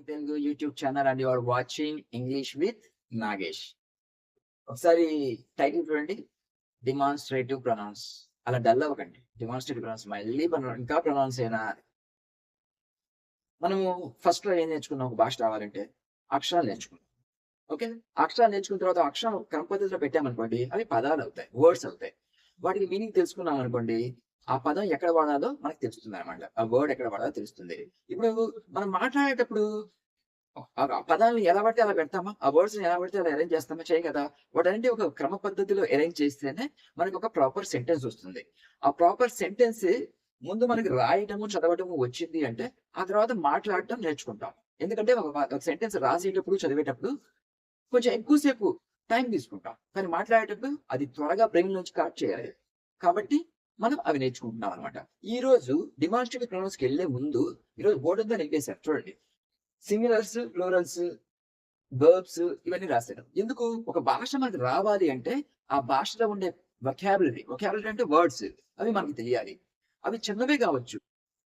Telugu YouTube channel and you are watching English with Nagesh. ఒకసారి title చూడండి, demonstrative pronounce. అలా dull అవ్వకండి. Demonstrative pronounce మళ్ళీ ఇంకా ప్రొనౌన్స్ అయినా. మనము ఫస్ట్ లో ఏం నేర్చుకున్నాం? ఒక భాష రావాలంటే అక్షరాలు నేర్చుకున్నాం. ఓకే, అక్షరాలు నేర్చుకున్న తర్వాత అక్షరం క్రమ పద్ధతిలో పెట్టామనుకోండి, అవి పదాలు అవుతాయి, వర్డ్స్ అవుతాయి. వాటికి మీనింగ్ తెలుసుకున్నాం అనుకోండి, ఆ పదం ఎక్కడ వాడాలో మనకు తెలుస్తుంది అనమాట. ఆ వర్డ్ ఎక్కడ వాడాలో తెలుస్తుంది. ఇప్పుడు మనం మాట్లాడేటప్పుడు ఆ పదాలను ఎలా పడితే అలా పెడతామా? ఆ వర్డ్స్ ఎలా పడితే అలా అరేంజ్ చేస్తామా? చేయం కదా. వాటన్నిటి ఒక క్రమ పద్ధతిలో అరేంజ్ చేస్తేనే మనకి ఒక ప్రాపర్ సెంటెన్స్ వస్తుంది. ఆ ప్రాపర్ సెంటెన్స్ ముందు మనకి రాయటము, చదవటము వచ్చింది అంటే ఆ తర్వాత మాట్లాడటం నేర్చుకుంటాం. ఎందుకంటే ఒక సెంటెన్స్ రాసేటప్పుడు, చదివేటప్పుడు కొంచెం ఎక్కువసేపు టైం తీసుకుంటాం. కానీ మాట్లాడేటప్పుడు అది త్వరగా బ్రెయిన్ నుంచి కట్ చేయాలి. కాబట్టి మనం అవి నేర్చుకుంటున్నాం అనమాట. ఈ రోజు డిమాన్స్ట్రేటివ్ ప్రొనౌన్స్ కి వెళ్లే ముందు ఈరోజు బోర్డు అంతా నింపేశారు చూడండి. సింగులర్స్, ప్లూరల్స్, వర్బ్స్ ఇవన్నీ రాశారు. ఎందుకు? ఒక భాష మనకు రావాలి అంటే ఆ భాషలో ఉండే వొకాబులరీ అంటే వర్డ్స్, అవి మనకు తెలియాలి. అవి చిన్నవే కావచ్చు,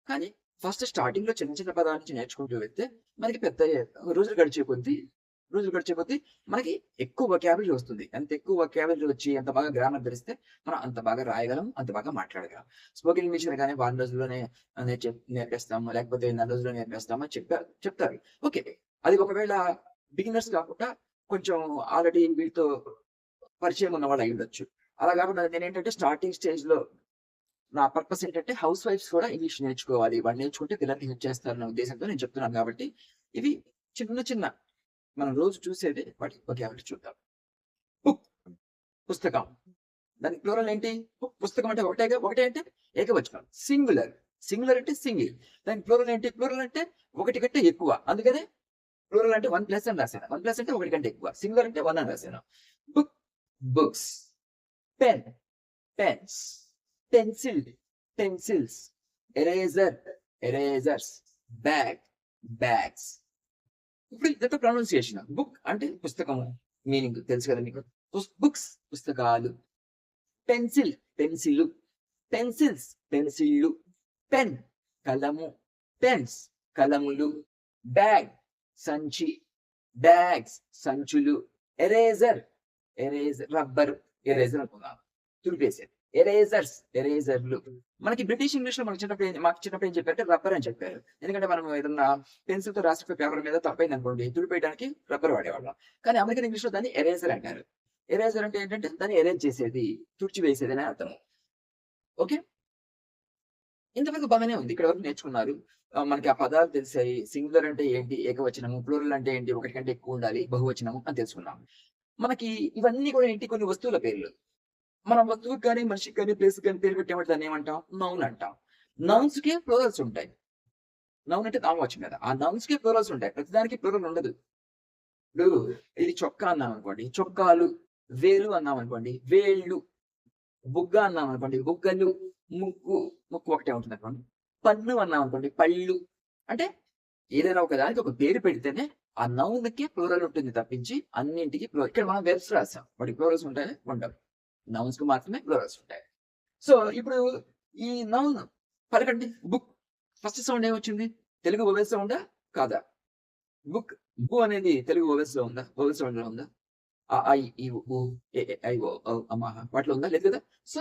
కానీ ఫస్ట్ స్టార్టింగ్ లో చిన్న చిన్న పదాల నుంచి నేర్చుకుంటూ వెళ్తే మనకి పెద్ద రోజులు గడిచే కొద్దీ మనకి ఎక్కువ వొకాబులరీ వస్తుంది. ఎంత ఎక్కువ వొకాబులరీ వచ్చి ఎంత బాగా గ్రామర్ తెలిస్తే మనం అంత బాగా రాయగలం, అంత బాగా మాట్లాడగలం. స్పోకెన్ ఇంగ్లీష్ కానీ వారం రోజుల్లోనే నేర్పేస్తాము, లేకపోతే 4 రోజుల్లో నేర్పేస్తాము అని చెప్తారు. ఓకే, అది ఒకవేళ బిగినర్స్ కాకుండా కొంచెం ఆల్రెడీ వీటితో పరిచయం ఉన్న వాళ్ళు అయి ఉండొచ్చు. అలా కాకుండా నేనేంటంటే స్టార్టింగ్ స్టేజ్ లో నా పర్పస్ ఏంటంటే హౌస్ వైఫ్స్ కూడా ఇంగ్లీష్ నేర్చుకోవాలి, వాళ్ళు నేర్చుకుంటే పిల్లలకి హెల్ప్ చేస్తారన్న ఉద్దేశంతో నేను చెప్తున్నాను. కాబట్టి ఇవి చిన్న చిన్న మనం రోజు చూసేది వాటి వొకాబులరీ చూద్దాం. బుక్, పుస్తకం. దానికి ప్లూరల్ ఏంటి? బుక్, పుస్తకం అంటే ఒకటే అంటే ఏకవచనం. సింగులర్ అంటే సింగిల్. దానికి ప్లూరల్ ఏంటి? ప్లూరల్ అంటే ఒకటి కంటే ఎక్కువ. అందుకనే ప్లూరల్ అంటే 1+ అని రాశాను. 1+ అంటే ఒకటి కంటే ఎక్కువ. సింగులర్ అంటే 1 అని రాశాను. Book, books. Pen, pens. Pencil, pencils. Eraser, erasers. Bag, bags. ఇప్పుడు ఇదంతా ప్రొనౌన్సియేషన్. బుక్ అంటే పుస్తకము, మీనింగ్ తెలుసు కదా మీకు. బుక్స్ పుస్తకాలు, పెన్సిల్ పెన్సిల్, పెన్సిల్స్ పెన్సిళ్ళు, పెన్ కలము, పెన్స్ కలములు, బ్యాగ్ సంచి, బ్యాగ్స్ సంచులు, ఎరేజర్ రబ్బరు, ఎరేజర్ అనుకున్నాం తుడిపేసేది. ఎరేజర్లు. మనకి బ్రిటిష్ ఇంగ్లీష్ లో మాకు చిన్నప్పుడు ఏం చెప్పారంటే రబ్బర్ అని చెప్పారు. ఎందుకంటే మనం ఏదన్నా పెన్సిల్ తో రాసిన పేపర్ మీద తప్పైంది అనుకోండి, తుడిపేయడానికి రబ్బర్ వాడేవాళ్ళం. కానీ అమెరికన్ ఇంగ్లీష్ లో దాన్ని ఎరేజర్ అంటారు. ఎరేజర్ అంటే ఏంటంటే దాన్ని ఎరేజ్ చేసేది, తుడిచి వేసేది అని అర్థం. ఓకే, ఇంతవరకు బాగానే ఉంది. ఇక్కడ వరకు నేర్చుకున్నారు. మనకి ఆ పదాలు తెలిసాయి. సింగులర్ అంటే ఏంటి, ఏకవచనము. ప్లూరల్ అంటే ఏంటి, ఒకటి కంటే ఎక్కువ ఉండాలి, బహువచనము అని తెలుసుకున్నాం. మనకి ఇవన్నీ కూడా ఏంటి, కొన్ని వస్తువుల పేర్లు. మనం వస్తువుకి కానీ, మనిషికి కానీ, ప్లేస్ కానీ పేరు పెట్టేవాటి దాన్ని ఏమంటాం? నౌన్ అంటాం. నౌన్స్ కి ప్లూరల్స్ ఉంటాయి. నౌన్ అంటే నామవాచకం కదా. ఆ నౌన్స్ కి ప్లూరల్స్ ఉంటాయి. ప్రతిదానికి ప్లూరల్ ఉండదు. ఇప్పుడు ఇది చొక్కా అన్నాం అనుకోండి, చొక్కాలు. వేలు అన్నాం అనుకోండి, వేళ్ళు. బుగ్గ అన్నాం అనుకోండి, బుగ్గలు. ముక్కు ఒకటే ఉంటుంది అనుకోండి. పన్ను అన్నాం అనుకోండి, పళ్ళు. అంటే ఏదైనా ఒక దానికి ఒక పేరు పెడితేనే ఆ నౌన్ కి ప్లూరల్ ఉంటుంది తప్పించి అన్నింటికి ఇక్కడ మనం వెర్బ్స్ రాసాం, వాటికి ప్లూరల్స్ ఉంటాయి ఉండవు. నౌన్స్ కు మాత్రమే ప్లూరల్స్ ఉంటాయి. సో ఇప్పుడు ఈ నౌన్ పలకండి. బుక్ ఫస్ట్ సౌండ్ ఏమొచ్చింది? తెలుగు వొవెల్ సౌండా కాదా? బుక్, బు అనేది తెలుగు వొవెల్స్ లో ఉందా? వొవెల్ సౌండ్ లో ఉందా? ఆ, ఐ, ఈ, ఉ, ఏ, ఐ, ఓ, వాటిలో ఉందా? లేదు కదా. సో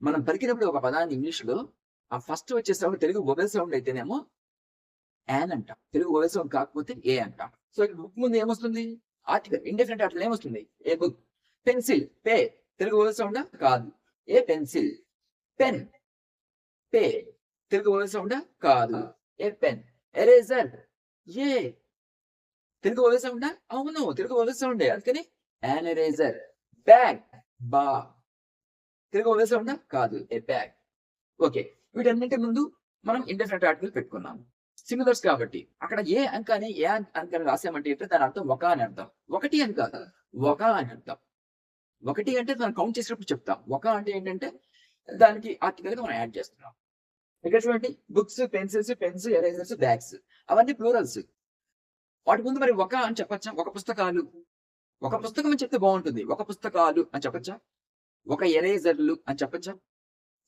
మనం పలికినప్పుడు ఒక పదాన్ని ఇంగ్లీష్ లో ఆ ఫస్ట్ వచ్చే సౌండ్ తెలుగు వొవెల్ సౌండ్ అయితేనేమో యాన్ అంటాం, తెలుగు వొవెల్ సౌండ్ కాకపోతే ఏ అంటాం. సో ఇక్కడ బుక్ ముందు ఏమొస్తుంది? ఆర్టికల్, ఇండెఫినెట్ ఆర్టికల్ ఏమొస్తుంది? A book. పెన్సిల్, పే, తెలుగు వొవెల్ సౌండా? కాదు, ఏ పెన్సిల్. పెన్, పే, తెలుగు వొవెల్ సౌండా? కాదు, a pen. Eraser, E, Telugu vowel సౌండా? అవును, తెలుగు వొవెల్ సౌండే, అందుకని యాన్ ఎరేజర్. బ్యాగ్, బా, తెలుగు వొవెల్ సౌండా? కాదు, ఏ బ్యాగ్. ఓకే, వీటన్నింటి ముందు మనం ఇండెఫినెట్ ఆర్టికల్ పెట్టుకున్నాం. సింగులర్స్ కాబట్టి అక్కడ ఏ అంకాన్ని రాసామంటే ఏంటంటే దాని అర్థం ఒక అని అర్థం. ఒకటి అని కాదు, ఒక అని అర్థం. ఒకటి అంటే మనం కౌంట్ చేసినప్పుడు చెప్తాం. ఒక అంటే ఏంటంటే దానికి ఆర్టికల్ గా మనం యాడ్ చేస్తున్నాం. ఇక్కడ చూడండి, books, pencils, pens, erasers, bags అవన్నీ ప్లూరల్స్. వాటి ముందు మరి ఒక అని చెప్పచ్చా? ఒక పుస్తకాలు. ఒక పుస్తకం అని చెప్తే బాగుంటుంది. ఒక పుస్తకాలు అని చెప్పచ్చా? ఒక ఎరేజర్లు అని చెప్పచ్చా?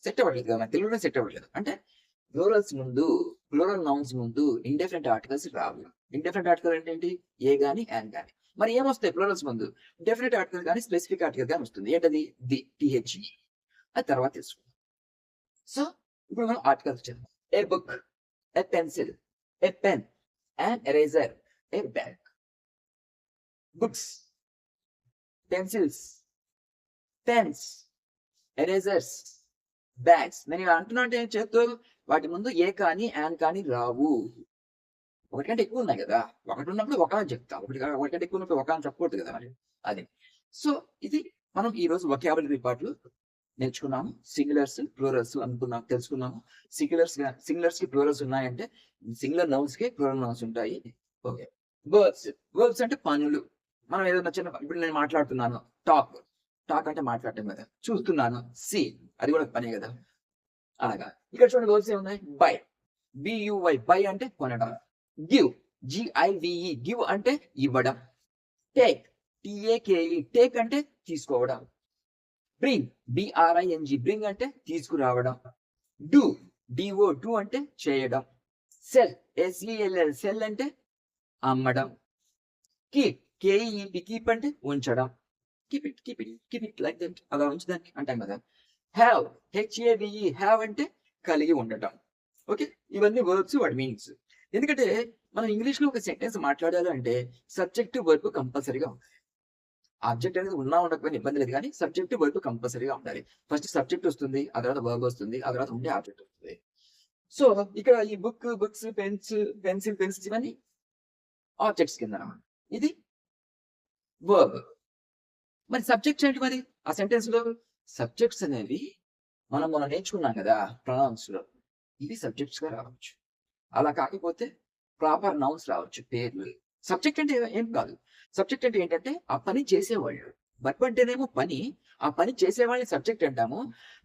సెట్ అవ్వట్లేదు కదా, తెలుగులో సెట్ అవ్వట్లేదు. అంటే ప్లూరల్ నౌన్స్ ముందు ఇండెఫినెట్ ఆర్టికల్స్ రావు. ఇండెఫినెట్ ఆర్టికల్ అంటే ఏంటి? ఏ గాని, యాన్ గాని. మరి ఏమొస్తాయి ప్లూరల్స్ ముందు? డెఫినెట్ ఆర్టికల్ గాని, స్పెసిఫిక్ ఆర్టికల్ గాని వస్తుంది. ఏంటది? The, T H E. అది తర్వాత తెలుసుకుందాం. సో ఇప్పుడు మనం ఆర్టికల్స్ చేద్దాం. A book, a pencil, a pen, an eraser, a bag. Books, pencils, pens, erasers, bags. నేను అంటున్నా అంటే ఏం చేస్తూ వాటి ముందు ఏ కానీ, యాన్ కానీ రావు. ఒకటి కంటే ఎక్కువ ఉన్నాయి కదా, ఒకటి ఉన్నప్పుడు ఒక అని చెప్తా, ఒకటి కంటే ఎక్కువ ఉన్నప్పుడు ఒక అని చెప్పకూడదు కదా మరి. అది. సో ఇది మనం ఈ రోజు వొకాబులరీ పార్ట్లు నేర్చుకున్నాము. సింగులర్స్, ప్లూరల్స్ అనుకున్నాం, తెలుసుకున్నాము. సింగులర్స్ కి ప్లూరల్స్ ఉన్నాయంటే సింగులర్ నౌన్స్ కి ప్లూరల్ నౌన్స్ ఉంటాయి. ఓకే. వర్బ్స్ అంటే పనులు. మనం ఏదైనా చిన్న ఇప్పుడు నేను మాట్లాడుతున్నాను, టాక్ అంటే మాట్లాడటం కదా. చూస్తున్నాను, సీ, అది కూడా పనే కదా. అలాగా ఇక్కడ చూడండి వర్బ్స్ ఏమున్నాయి? బై, బియువై, బై అంటే కొనడం. గివ్, జిఐవిఈ, గివ్ అంటే ఇవ్వడం. టేక్, టిఏకేఈ, టేక్ అంటే తీసుకోవడం. బ్రింగ్, బిఆర్ఐఎన్జి, బ్రింగ్ అంటే తీసుకురావడం. డూ, డిఓ, డూ అంటే చేయడం. సెల్, ఎస్ఈఎల్ఎల్, సెల్ అంటే అమ్మడం. కీప్, కేఈపి, కీప్ అంటే ఉంచడం. కీప్ ఇట్ లైక్ దట్, అలా ఉంచడానికి అంటాం కదా. హ్యావ్, హెచ్ఏవిఈ, హ్యావ్ అంటే కలిగి ఉండటం. ఓకే, ఇవన్నీ వర్బ్స్, వాటి మీనింగ్స్. ఎందుకంటే మనం ఇంగ్లీష్ లో ఒక సెంటెన్స్ మాట్లాడాలి అంటే సబ్జెక్ట్ వర్బ్ కంపల్సరీగా ఉంటుంది. ఆబ్జెక్ట్ అనేది ఉన్నా ఉండకపోయినా ఇబ్బంది లేదు, కానీ సబ్జెక్ట్ వర్బ్ కంపల్సరీగా ఉండాలి. ఫస్ట్ సబ్జెక్ట్ వస్తుంది, ఆ తర్వాత వర్బ్ వస్తుంది, ఆ తర్వాత ఉండే ఆబ్జెక్ట్ వస్తుంది. సో ఇక్కడ ఈ బుక్స్, పెన్సిల్స్ ఇవన్నీ ఆబ్జెక్ట్స్ కింద అన్నమాట. ఇది వర్బ్. మరి సబ్జెక్ట్స్ ఏంటి మరి ఆ సెంటెన్స్ లో? సబ్జెక్ట్స్ అనేవి మనం నేర్చుకున్నాం కదా ప్రొనౌన్స్ లో, ఇవి సబ్జెక్ట్స్ గా రావచ్చు. అలా కాకపోతే ప్రాపర్ నౌన్స్ రావచ్చు, పేర్లు. సబ్జెక్ట్ అంటే ఏం కాదు. సబ్జెక్ట్ అంటే ఏంటంటే ఆ పని చేసేవాళ్ళు. వర్బ్ అంటేనేమో పని, ఆ పని చేసేవాళ్ళని సబ్జెక్ట్ అంటాము.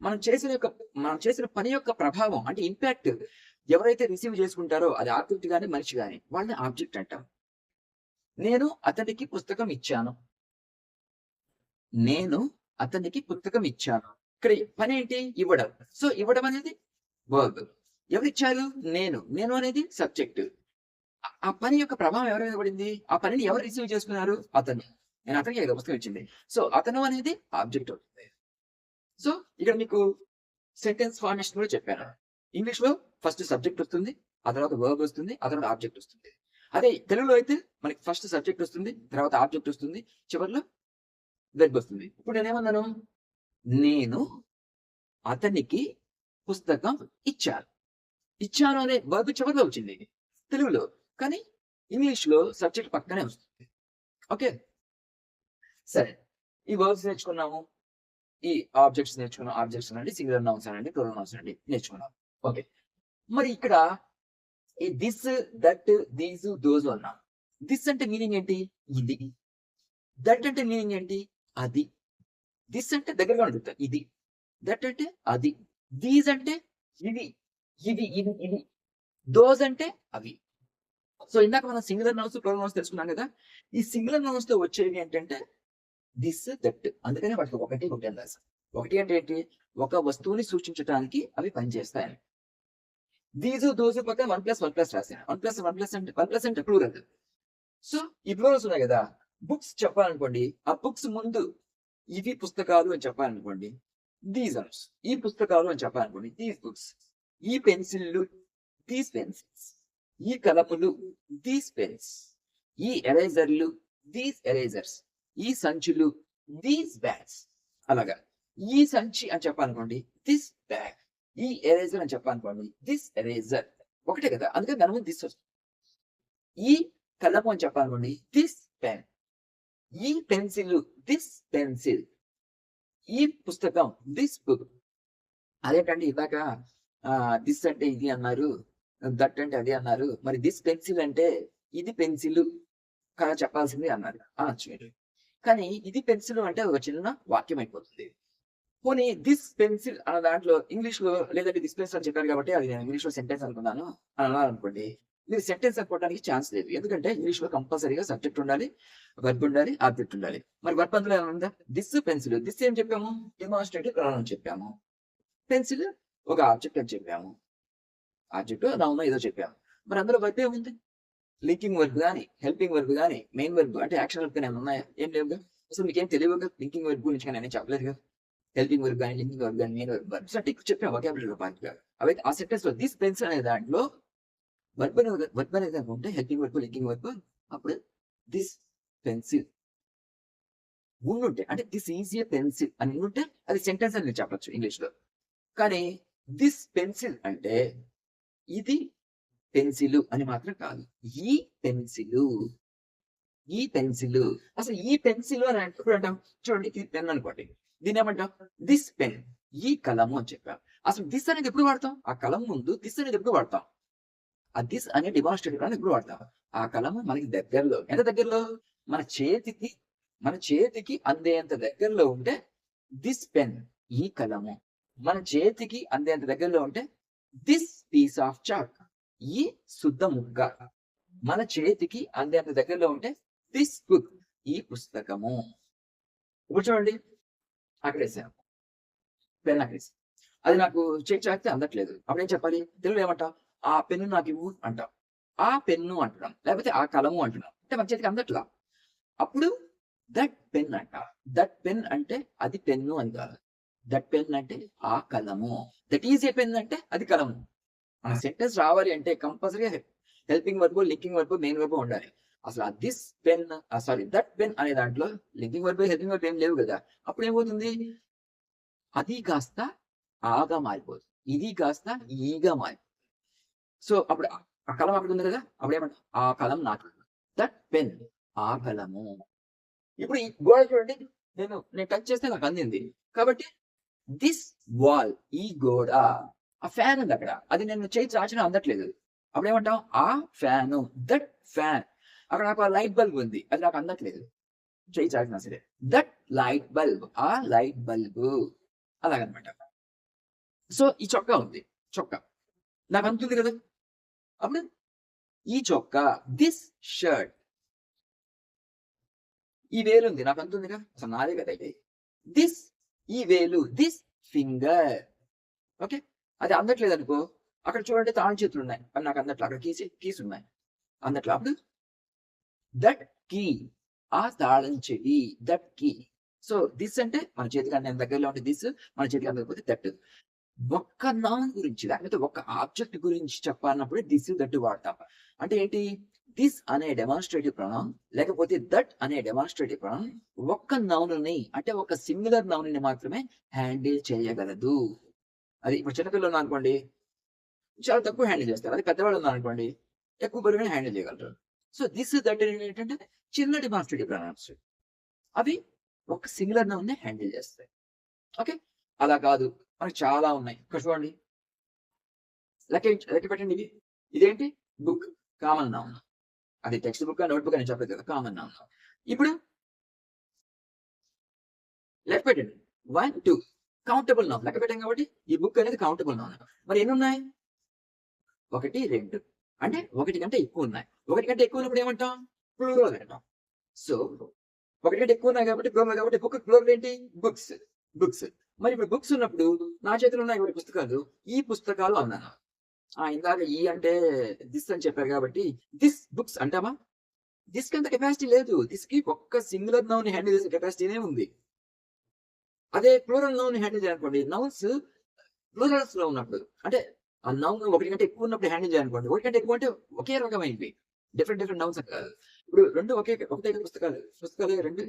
మనం చేసిన పని యొక్క ప్రభావం అంటే ఇంపాక్ట్ ఎవరైతే రిసీవ్ చేసుకుంటారో, అది ఆబ్జెక్ట్ గాని మనిషి గాని, వాళ్ళని ఆబ్జెక్ట్ అంటాం. నేను అతనికి పుస్తకం ఇచ్చాను. నేను అతనికి పుస్తకం ఇచ్చాను. ఇక్కడ పని ఏంటి? ఇవ్వడం. సో ఇవ్వడం అనేది వర్బ్. ఎవరిచ్చారు? నేను అనేది సబ్జెక్ట్. ఆ పని యొక్క ప్రభావం ఎవరి మీద పడింది? ఆ పనిని ఎవరు రిసీవ్ చేసుకున్నారు? అతను. నేను అతనికి పుస్తకం ఇచ్చింది. సో అతను అనేది ఆబ్జెక్ట్ అవుతుంది. సో ఇక్కడ మీకు సెంటెన్స్ ఫార్మేషన్ కూడా చెప్పాను. ఇంగ్లీష్ లో ఫస్ట్ సబ్జెక్ట్ వస్తుంది, ఆ తర్వాత వర్బ్ వస్తుంది, ఆ తర్వాత ఆబ్జెక్ట్ వస్తుంది. అదే తెలుగులో అయితే మనకి ఫస్ట్ సబ్జెక్ట్ వస్తుంది, తర్వాత ఆబ్జెక్ట్ వస్తుంది, చివరిలో వెర్బ్ వస్తుంది. ఇప్పుడు నేనేమన్నాను? నేను అతనికి పుస్తకం ఇచ్చాను అనే వర్బ్ చివరిలో వచ్చింది తెలుగులో, కానీ ఇంగ్లీష్ లో సబ్జెక్ట్ పక్కనే వస్తుంది. ఓకే, సరే. ఈ వర్బ్స్ నేర్చుకున్నాము, ఈ ఆబ్జెక్ట్స్ నేర్చుకున్నాం. ఆబ్జెక్ట్స్ అనండి, సింగులర్ నౌన్స్ అనండి, ప్లూరల్ నౌన్స్ అనండి నేర్చుకున్నాం. ఓకే, మరి ఇక్కడ ఈ దిస్, దట్, దీస్, దోస్ అన్నాం. దిస్ అంటే మీనింగ్ ఏంటి? ఇది. దట్ అంటే మీనింగ్ ఏంటి? అది. దిస్ అంటే దగ్గరగా ఉంటుంది, ఇది. దట్ అంటే అది. దీస్ అంటే ఇవి. దోస్ అంటే అవి. సో ఇందాక మనం సింగులర్ నౌన్స్, ప్లూరల్ నౌన్స్ తెలుసుకున్నాం కదా. ఈ సింగులర్ నౌన్స్ తో వచ్చేవి ఏంటంటే దిస్, దట్. అందుకనే వాటికి ఒకటి అని రాశాను. ఒకటి అంటే ఏంటి? ఒక వస్తువుని సూచించడానికి అవి పనిచేస్తాయని. దీసు, దోసు పక్కన 1+1+ రాశాను. 1+1+ అంటే ప్లూరల్. సో ఈ ప్లూరల్స్ ఉన్నాయి కదా. బుక్స్ చెప్పాలనుకోండి, ఆ బుక్స్ ముందు ఇవి పుస్తకాలు అని చెప్పాలనుకోండి, దీస్ ఆర్. ఈ పుస్తకాలు అని చెప్పాలనుకోండి, దీస్ బుక్స్. ఈ పెన్సిళ్ళు, దీస్ పెన్సిల్స్. ఈ కలపులు, దీస్ పెన్స్. ఈ ఎరేజర్లు, దీస్ ఎరేజర్స్. ఈ సంచులు, దీస్ బ్యాగ్స్. అలాగా ఈ సంచి అని చెప్పాలనుకోండి, దిస్ బ్యాగ్. ఈ ఎరేజర్ అని చెప్పాలనుకోండి, దిస్ ఎరేజర్. ఒకటే కదా, అందుకని దాని ముందు దిస్ వస్తుంది. ఈ కలము అని చెప్పాలనుకోండి, దిస్ పెన్. ఈ పెన్సిల్, దిస్ పెన్సిల్. ఈ పుస్తకం, దిస్ బుక్. అదేంటండి ఇందాక దిస్ అంటే ఇది అన్నారు, దట్ అంటే అది అన్నారు, మరి దిస్ పెన్సిల్ అంటే ఇది పెన్సిల్ కదా చెప్పాల్సింది అన్నారు అనొచ్చు. కానీ ఇది పెన్సిల్ అంటే ఒక చిన్న వాక్యం అయిపోతుంది. పోనీ దిస్ పెన్సిల్ అన్న దాంట్లో ఇంగ్లీష్ లో లేదంటే దిస్ పెన్సిల్ అని చెప్పారు కాబట్టి అది నేను ఇంగ్లీష్ లో సెంటెన్స్ అనుకున్నాను అని అన్నారనుకోండి, మీరు సెంటెన్స్ అనుకోవడానికి ఛాన్స్ లేదు. ఎందుకంటే ఇంగ్లీష్ లో కంపల్సరీగా సబ్జెక్ట్ ఉండాలి, వర్బ్ ఉండాలి, ఆబ్జెక్ట్ ఉండాలి. మరి వర్బ్ అందులో ఏముందా? This pencil. దిస్ ఏం చెప్పాము? డెమాన్స్ట్రేటివ్ ప్రొనౌన్ అని చెప్పాము. పెన్సిల్ ఒక ఆబ్జెక్ట్ అని చెప్పాము. ఆబ్జెక్ట్ నౌన్ ఏదో చెప్పాము. మరి అందులో వర్బ్ ఏముంది? లింకింగ్ వర్బ్ గాని, హెల్పింగ్ వర్బ్ గాని, మెయిన్ వర్బ్ అంటే యాక్షన్ వర్బ్ గాని ఏమైనా ఉన్నాయా? ఏం లేవుగా. అసలు మీకేం తెలియవుగా లింకింగ్ వర్బ్ గురించి కానీ నేను చెప్పలేదుగా. హెల్పింగ్ వర్బ్ గాని, లింకింగ్ వర్బ్ గాని, మెయిన్ వర్బ్ సో టిక్ చెప్పాము వొకాబులరీ పార్ట్‌గా. అవైతే ఆ సెంటెన్స్‌లో దిస్ పెన్స్ అనే దాంట్లో వర్బ్ అనేది గనుక ఉంటే హెల్పింగ్ వర్బ్, లింకింగ్ వర్బ్ అప్పుడు దిస్ పెన్సిల్ ఉండుంటే అంటే దిస్ ఈజ్ ఎ పెన్సిల్ అని ఉండుంటే అది సెంటెన్స్ అని మీరు చెప్పొచ్చు ఇంగ్లీష్‌లో. కానీ దిస్ పెన్సిల్ అంటే ఇది పెన్సిలు అని మాత్రం కాదు. ఈ పెన్సిలు, ఈ పెన్సిలు. అసలు ఈ పెన్సిలు అని ఎప్పుడు అంటాం? చూడండి ఇది పెన్ అనుకోండి. దీన్నేమంటాం? This pen. ఈ కలము అని చెప్పాం. అసలు దిస్ అనేది ఎప్పుడు వాడతాం? ఆ కలం ముందు దిస్ అనేది ఎప్పుడు వాడతాం? ఆ దిస్ అనే డెమాన్‌స్ట్రేటివ్ అని ఎప్పుడు వాడతాం? ఆ కలము మనకి దగ్గరలో. ఎంత దగ్గరలో? మన చేతికి మన చేతికి అందేంత దగ్గరలో ఉంటే దిస్ పెన్ ఈ కలము. మన చేతికి అందేంత దగ్గరలో ఉంటే దిస్ పీస్ ఆఫ్ చాక్ ఈ శుద్ధ ముక్క. మన చేతికి అందేంత దగ్గరలో ఉంటే దిస్ బుక్ ఈ పుస్తకము. ఇప్పుడు చూడండి అక్కడేసాను. పెన్ అక్కడేసాను. అది నాకు చేతి చాకితే అందట్లేదు. అప్పుడేం చెప్పాలి? తెలుగులో ఏమంటాం? ఆ పెన్ను నాకివ్వు అంటాం. ఆ పెన్ను అంటున్నాం. లేకపోతే ఆ కలము అంటున్నాం. అంటే మన చేతికి అందట్లా. అప్పుడు దట్ పెన్ అంట. దట్ పెన్ అంటే అది పెన్ను అని కాదు. దట్ పెన్ అంటే ఆ కలము. దట్ ఈజ్ ఏ పెన్ అంటే అది కలము. మన సెంటెన్స్ రావాలి అంటే కంపల్సరీగా helping verb, linking verb, main verb ఉండాలి. అసలు ఆ this pen sorry that pen అనే దాంట్లో లింకింగ్ వర్బ్, హెల్పింగ్ వర్బ్ ఏం లేవు కదా. అప్పుడు ఏమవుతుంది? అది కాస్త ఆగా మారిపోతుంది. ఇది కాస్త ఈగా మారిపోతుంది. సో అప్పుడు ఆ కలం అక్కడ ఉంది కదా. అప్పుడు ఏమంటాం? ఆ కలం నాకు. దట్ పెన్ ఆ కలము. ఇప్పుడు ఈ గోడ చూడండి. నేను టచ్ చేస్తే నాకు అందింది. కాబట్టి దిస్ వాల్ ఈ గోడ. ఆ ఫ్యాన్ ఉంది అక్కడ. అది నేను చేయి చాచినా అందట్లేదు. అప్పుడేమంటాం? ఆ ఫ్యాను. That fan. అక్కడ నాకు ఆ లైట్ బల్బ్ ఉంది. అది నాకు అందట్లేదు. చేయి చాచినా సరే. That light bulb. ఆ లైట్ బల్బు. అలాగనమాట. సో ఈ చొక్కా ఉంది. చొక్కా. నాకు అందుతుంది కదా. అప్పుడు ఈ చొక్కా. This shirt. ఈ వేలుంది. నాకు అంతుందిగా. అసలు నాదే కదా ఇది. దిస్ ఈ వేలు. This finger. ఓకే. అది అందట్లేదనుకో, అక్కడ చూడండి తాళం చేతులున్నాయి. అవి నాకు అందట్ల. అక్కడ కీస్ ఉన్నాయి. అందట్ల. అప్పుడు దట్ కీ. ఆ తాళం చెవి. That key. సో దిస్ అంటే మన చేతికి అందేంత దగ్గరలో ఉంటే దిస్, మన చేతికి అందకపోతే దట్. ఒక్క నౌన్ గురించి లేకపోతే ఒక ఆబ్జెక్ట్ గురించి చెప్పాలన్నప్పుడే దిస్, దట్ వాడతాం. అంటే ఏంటి? దిస్ అనే డెమాన్‌స్ట్రేటివ్ ప్రొనౌన్ లేకపోతే దట్ అనే డెమాన్‌స్ట్రేటివ్ ప్రొనౌన్ ఒక్క నౌన్‌ని అంటే ఒక సింగులర్ నౌన్‌ని మాత్రమే హ్యాండిల్ చేయగలదు. అది ఇప్పుడు చిన్న పిల్లలు ఉన్నారనుకోండి, చాలా తక్కువ హ్యాండిల్ చేస్తారు. అదే పెద్దవాళ్ళు ఉన్నారనుకోండి, ఎక్కువ బరువుని హ్యాండిల్ చేయగలరు. సో దిస్, దట్ ఏంటంటే చిన్న డెమాన్‌స్ట్రేటివ్ ప్రొనౌన్స్. అవి ఒక సింగులర్ నౌన్‌ని హ్యాండిల్ చేస్తాయి. ఓకే. అలా కాదు. మనకు చాలా ఉన్నాయి. ఇక్కడ చూడండి. లెక్క పెట్టండి ఇవి. ఇదేంటి? బుక్. Common noun. అది టెక్స్ట్ బుక్, నోట్ బుక్ అని చెప్పలేదు కదా. Common noun. ఇప్పుడు లెక్క పెట్టండి. 1, 2 కౌంటబుల్ నౌన్. లెక్క పెట్టాం కాబట్టి ఈ బుక్ అనేది కౌంటబుల్ నౌన్. మరి ఎన్ని ఉన్నాయి? 1, 2 అంటే 1 కంటే ఎక్కువ ఉన్నాయి. 1 కంటే ఎక్కువ ఉన్నప్పుడు ఏమంటాం? ప్లూరల్ అంటాం. సో 1 కంటే ఎక్కువ ఉన్నాయి కాబట్టి ప్లూరల్ కాబట్టి బుక్ ప్లూరల్ ఏంటి? బుక్స్. బుక్స్. మరి ఇప్పుడు బుక్స్ ఉన్నప్పుడు నా చేతిలో ఉన్నాయి కొన్ని పుస్తకాలు. ఈ పుస్తకాలు అన్నాను. ఇందాక ఈ అంటే దిస్ అని చెప్పారు కాబట్టి దిస్ బుక్స్ అంటామా? దిస్‌కి అంత కెపాసిటీ లేదు. దిస్‌కి ఒక్క సింగులర్ నౌన్ హ్యాండిల్ చేసే కెపాసిటీనే ఉంది. అదే ప్లూరల్ నౌన్ హ్యాండిల్ చేయాలనుకోండి. నౌన్స్ ప్లూరల్స్‌లో ఉన్నప్పుడు అంటే ఆ నౌన్ 1 కంటే ఎక్కువ ఉన్నప్పుడు హ్యాండిల్ చేయాలనుకోండి. 1 కంటే ఎక్కువ అంటే ఒకే రకమైనవి. డిఫరెంట్ నౌన్స్ అని కాదు. ఇప్పుడు 2 ఒకటే పుస్తకాలు. పుస్తకాలు 2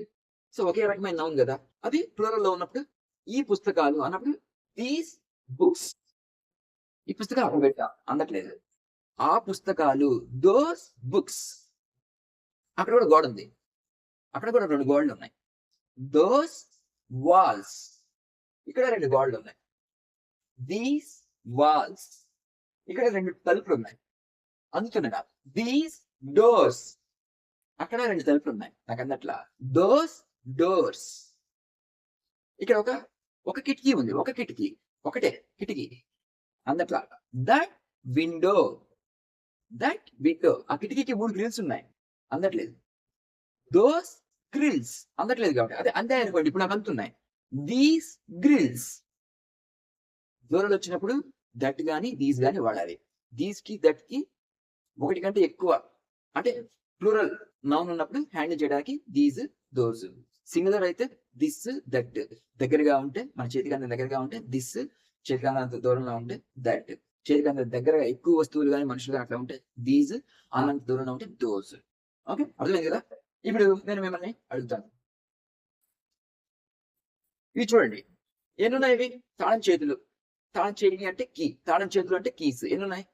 సో ఒకే రకమైన నౌన్ గదా. అది ప్లూరల్‌లో ఉన్నప్పుడు ఈ పుస్తకాలు అన్నప్పుడు దీస్ బుక్స్. ఈ పుస్తకాలు అక్కడ పెట్టా అందట్లేదు. ఆ పుస్తకాలు దోస్ బుక్స్. అక్కడ కూడా గోడుంది. అక్కడ కూడా 2 గోడలున్నాయి. Those walls. ఇక్కడ 2 గోడలున్నాయి. These walls. ఇక్కడ 2 తలుపులున్నాయి. అందుతున్నాడా? These doors. అక్కడ 2 తలుపులున్నాయి. నాకు అందట్లా. Those doors. ఇక్కడ ఒక కిటికీ ఉంది. ఒక కిటికీ. ఒకటే కిటికీ. అందట్లా. That window. That window. ఆ కిటికీకి 3 గ్రిల్స్ ఉన్నాయి. అందట్లేదు. Those grills. అందట్లేదు కాబట్టి అదే అంతే అనుకోండి. ఇప్పుడు నాకు అందుతున్నాయి. These grills. దూరాలు వచ్చినప్పుడు దట్ గాని దీస్ గాని వాడాలి. దీస్ కి దట్ కి ఒకటి కంటే ఎక్కువ అంటే ప్లూరల్ నౌన్ ఉన్నప్పుడు హ్యాండిల్ చేయడానికి దీస్ దోస్. సింగులర్ అయితే దిస్ దట్. దగ్గరగా ఉంటే మన చేతికి అంత దగ్గరగా ఉంటే దిస్, చేతికి అంత దూరంలో ఉంటే దట్. చేతికి అంత దగ్గరగా ఎక్కువ వస్తువులు కానీ మనుషులు అట్లా ఉంటే దీస్, అన్నంత దూరంలో ఉంటే దోస్. ఓకే, అర్థమైంది కదా? ఇప్పుడు నేను మిమ్మల్ని అడుగుతాను, ఇవి చూడండి ఎన్నున్నాయి ఇవి? తాళం చేతులు. తాళం చేయి అంటే కీ, తాళం చేతులు అంటే కీస్. ఎన్నున్నాయి?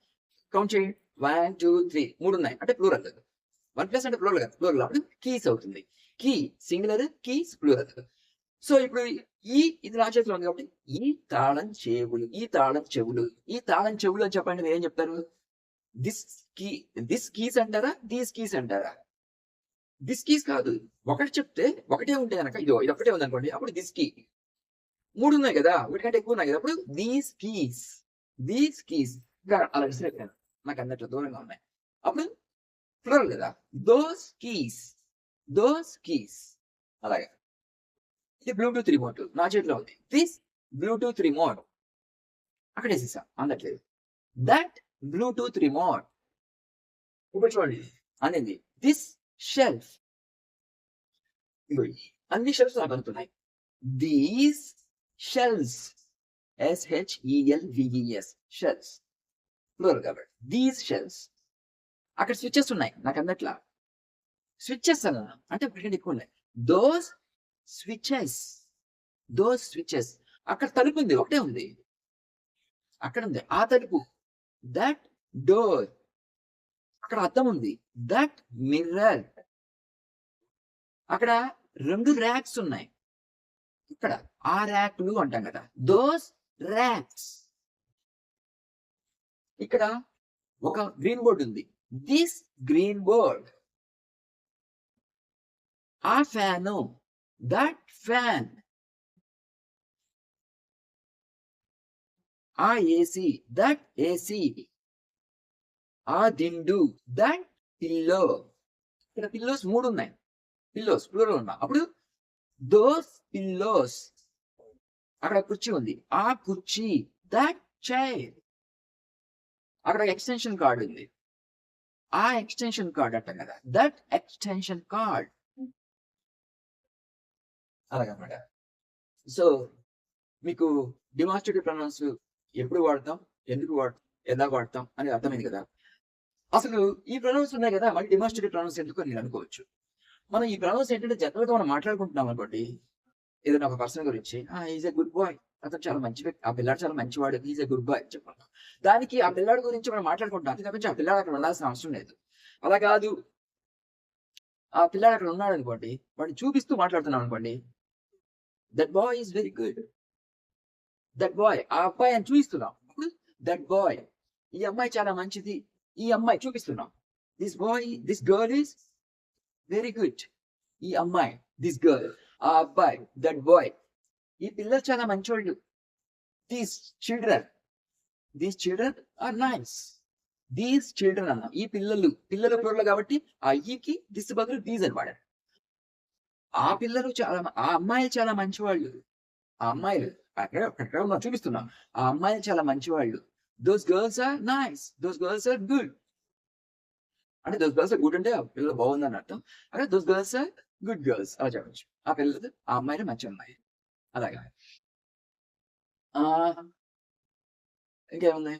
కౌంట్ చేయండి. 1 2 3 3 ఉన్నాయి అంటే ప్లూరల్. 1+ అంటే ప్లూరల్ కదా, ప్లూరల్ అప్పుడు కీస్ అవుతుంది. Key singular, keys plural. So ఇప్పుడు ఇది నా చేతిలో ఉంది కాబట్టి ఈ తాళం చెవులు, ఈ తాళం చెవులు, ఈ తాళం చెవులు అని చెప్పండి. మీరు ఏం చెప్తారు? దిస్ కీ, దిస్ కీస్ అంటారా, దీస్ కీస్ అంటారా? దిస్ కీస్ కాదు, ఒకటి చెప్తే ఒకటే ఉంటే కనుక ఇది ఒకటే ఉంది అనుకోండి, అప్పుడు దిస్ కీ. 3 ఉన్నాయి కదా, ఒకటి కంటే ఎక్కువ ఉన్నాయి కదా, అప్పుడు దీస్ కీస్. దీస్ కీస్ అలా విసిరేస్తాను, నాకు అన్నట్లు దూరంగా ఉన్నాయి, అప్పుడు ప్లూరల్ కదా. Those keys, those keys. అలాగే ఇది బ్లూటూత్ రిమోట్ నా చేతిలో ఉంది. దిస్ బ్లూటూత్ రిమోట్ అక్కడ వేసేసా, అందట్లేదు. That Bluetooth remote. ఇప్పుడు చూడండి అనేది దిస్ షెల్ఫ్. అన్ని షెల్ఫ్స్ నాకు అందుతున్నాయి. These shelves, SHELVES, shelves plural కాబట్టి దీస్ షెల్ఫ్స్. అక్కడ స్విచెస్ ఉన్నాయి నాకు అందట్లా. స్విచెస్ అన్న అంటే ఒకటి ఎక్కువ ఉన్నాయి. Those switches, those switches. అక్కడ తలుపు ఉంది, ఒకటే ఉంది, అక్కడ ఉంది ఆ తలుపు. That door. అక్కడ అద్దం ఉంది. That mirror. అక్కడ 2 ర్యాక్స్ ఉన్నాయి, ఇక్కడ ఆ ర్యాక్లు అంటాం కదా, దోస్ ర్యాక్స్. ఇక్కడ ఒక గ్రీన్ బోర్డ్ ఉంది, దిస్ గ్రీన్ బోర్డ్. ఆ ఫ్యాను, దట్ ఫ్యాన్. ఆ ఏసీ, దట్ ఏసీ. ఆ దిండు, దట్ పిల్లో. ఇక్కడ పిల్లోస్ 3 ఉన్నాయి, పిల్లోస్ ప్లూరల్ ఉన్నా, అప్పుడు దోస్ పిల్లోస్. అక్కడ కుర్చీ ఉంది, ఆ కుర్చీ, దట్ చైర్. అక్కడ ఎక్స్టెన్షన్ కార్డ్ ఉంది, ఆ ఎక్స్టెన్షన్ కార్డ్ అంటాం కదా, దట్ ఎక్స్టెన్షన్ కార్డ్. అలాగనమాట. సో మీకు డిమాన్స్ట్రేటివ్ ప్రొనౌన్స్ ఎప్పుడు వాడతాం, ఎందుకు వాడతాం, ఎలా వాడతాం అనేది అర్థమైంది కదా. అసలు ఈ ప్రొనౌన్స్ ఉన్నాయి కదా, మళ్ళీ డిమాన్స్ట్రేటివ్ ప్రొనౌన్స్ ఎందుకు నేను అనుకోవచ్చు. మనం ఈ ప్రొనౌన్స్ ఏంటంటే జనరల్ గా మనం మాట్లాడుకుంటున్నాం అనుకోండి, ఏదైనా ఒక పర్సన్ గురించి, ఈజ్ ఎ గుడ్ బాయ్, అతను చాలా మంచి వ్యక్తి, ఆ పిల్లాడు చాలా మంచివాడు, ఈజ్ ఎ గుడ్ బాయ్ చెప్పండి. దానికి ఆ పిల్లాడి గురించి మనం మాట్లాడుకుంటాం, అంతే తప్పించి ఆ పిల్లాడు అక్కడ ఉండాల్సిన అవసరం లేదు. అలా కాదు, ఆ పిల్లాడు అక్కడ ఉన్నాడు అనుకోండి, వాడిని చూపిస్తూ మాట్లాడుతున్నాం అనుకోండి, that boy is very good. That boy, ఆ అబ్బాయి అని చూపిస్తున్నాం, దట్ బాయ్. ఈ అమ్మాయి చాలా మంచిది, ఈ అమ్మాయి చూపిస్తున్నాం. This boy, this girl is very good. ఈ అమ్మాయి, దిస్ గర్ల్. ఆ అబ్బాయి, దట్ బాయ్. ఈ పిల్లలు చాలా మంచోళ్ళు, these children. These children are nice. These children అన్న, ఈ పిల్లలు, పిల్లలు ప్లూరల్ కాబట్టి ఆ ఈకి దిస్ బదులు దీస్ అని వాడారు. ఆ పిల్లలు చాలా, ఆ అమ్మాయిలు చాలా మంచివాళ్ళు, ఆ అమ్మాయిలు అక్కడ మనం చూపిస్తున్నాం, ఆ అమ్మాయిలు చాలా మంచివాళ్ళు. Those girls are nice, those girls are good. అంటే దోస్ గర్ల్స్ ఆర్ గుడ్ అంటే ఆ పిల్లలు బాగుందని అర్థం. అక్కడ those girls are good girls అలా చెప్పచ్చు. ఆ పిల్లలు, ఆ అమ్మాయిలు మంచి అమ్మాయి. అలాగా. ఇంకేముంది?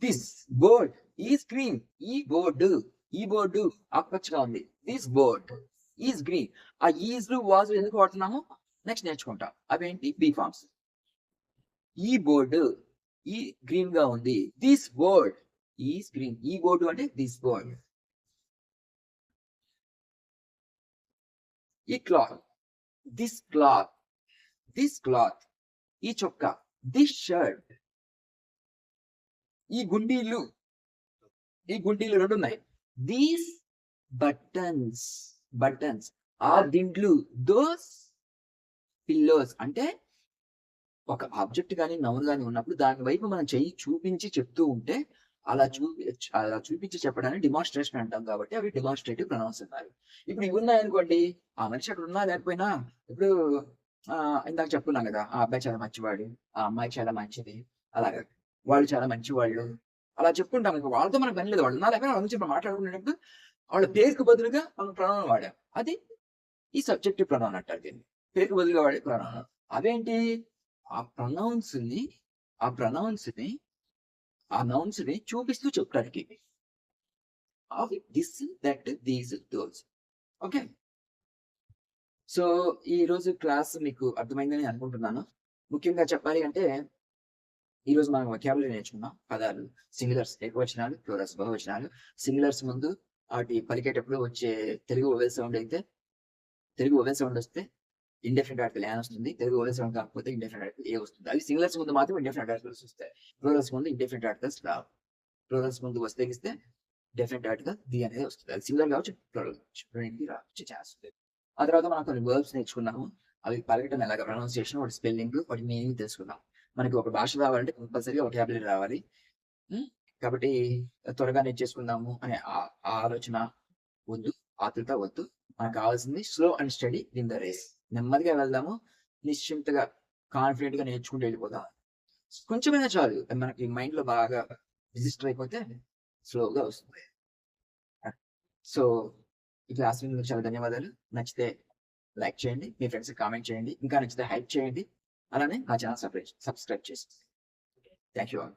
This board is green. ఈ బోర్డు, ఈ బోర్డు ఆకుపచ్చగా ఉంది. This board is green. ఆ ఈజ్ వాజ్ ఎందుకు వాడుతున్నాము నెక్స్ట్ నేర్చుకుంటాం. అవేంటి? Be forms. ఈ బోర్డు, ఈ గ్రీన్ గా ఉంది. This board is green. ఈ బోర్డు అంటే దిస్ బోర్డ్. ఈ cloth, this cloth. This cloth. ఈ చొక్కా, దిస్ షర్ట్. ఈ గుండీలు, ఈ గుండీలు 2 ఉన్నాయి. These buttons, buttons. ఆ దిండ్లు, దోస్ పిల్లోస్. అంటే ఒక ఆబ్జెక్ట్ కానీ నౌన్ కానీ ఉన్నప్పుడు దాని వైపు మనం చెయ్యి చూపించి చెప్తూ ఉంటే అలా చూపించి చెప్పడాన్ని డిమాన్స్ట్రేషన్ అంటాం, కాబట్టి అవి డిమాన్స్ట్రేటివ్ ప్రొనౌన్స్ అన్నారు. ఇప్పుడు ఇవి ఉన్నాయనుకోండి, ఆ మనిషి అక్కడ ఉన్నా లేకపోయినా, ఇప్పుడు ఇందాక చెప్పుకున్నాం గదా! ఆ అబ్బాయి చాలా మంచివాడు. ఆ అమ్మాయి చాలా మంచిది. అలాగా వాళ్ళు చాలా మంచివాళ్ళు. అలా చెప్పుకుంటాం. ఇంక వాళ్ళతో మనకు పని లేదు. వాళ్ళు ఉన్నా లేకపోయినా వాళ్ళ గురించి మనం మాట్లాడుకునేటప్పుడు వాళ్ళ పేరుకి బదులుగా మనం ప్రొనౌన్ వాడాం. అది ఈ సబ్జెక్టివ్ ప్రొనౌన్ అంటారు దీన్ని. పేరుకి బదులుగా వాడే ప్రొనౌన్. అవేంటి? ఆ ప్రొనౌన్స్‌ని ఆ ప్రొనౌన్స్‌ని ఆ నౌన్స్‌ని చూపిస్తూ చెప్తానికి. Of this, that, these, those. Okay. So, ఈరోజు క్లాస్ మీకు అర్థమైందని అనుకుంటున్నాను. ముఖ్యంగా చెప్పాలి అంటే, ఈరోజు మనం వొకాబులరీ నేర్చుకున్నాం. పదాలు, సింగులర్స్ ఏకవచనాలు, ప్లూరల్స్ బహువచనాలు. సింగులర్స్ ముందు ఆటి పలికేటప్పుడు వచ్చే తెలుగు వొవెల్ సౌండ్ అయితే, తెలుగు వొవెల్ సౌండ్ వస్తే ఇండెఫినిట్ ఆర్టికల్ యాన్ వస్తుంది. తెలుగు వొవెల్ సౌండ్ కాకపోతే ఇండెఫినిట్ ఆర్టికల్ ఏ వస్తుంది. అవి సింగులర్స్ ముందు మాత్రం ఇండెఫినిట్ ఆర్టికల్స్ వస్తాయి. ప్లూరల్స్ ముందు ఇండెఫినిట్ ఆర్టికల్స్ రావు. ప్లూరల్స్ ముందు వస్తే గిస్తే డెఫినిట్ ఆర్టికల్ ది అనేది వస్తుంది. అది సింగులర్ కావచ్చు, ప్లూరల్ కావచ్చు. రెండిటికి వచ్చే ఛాన్స్ ఉంది. ఆ తర్వాత మనం కొన్ని వర్బ్స్ నేర్చుకున్నాము. అవి పలకటం ఎలాగా, ప్రొనౌన్సియేషన్, వాటి స్పెల్లింగ్, వాటి మీనింగ్ తెలుసుకున్నాం. మనకి ఒక భాష రావాలంటే కంపల్సరీగా వొకాబులరీ రావాలి. హ్మ్. కాబట్టి త్వరగా నేర్చేసుకుందాము అనే ఆలోచన వద్దు. ఆతృత వద్దు. మనకు కావాల్సింది slow and steady in the race. నెమ్మదిగా వెళ్దాము. నిశ్చింతగా, కాన్ఫిడెంట్‌గా నేర్చుకుంటూ వెళ్ళిపోదాం. కొంచెమైనా చాలు. మనకి మైండ్‌లో బాగా రిజిస్టర్ అయిపోతే స్లోగా వస్తుంది. సో, ఈ క్లాస్ విన్నందుకు చాలా ధన్యవాదాలు. నచ్చితే లైక్ చేయండి. మీ ఫ్రెండ్స్‌కి కామెంట్ చేయండి. ఇంకా నచ్చితే హైప్ చేయండి. అలానే నా ఛానెల్ సబ్స్క్రైబ్ చేసుకోండి. Thank you all.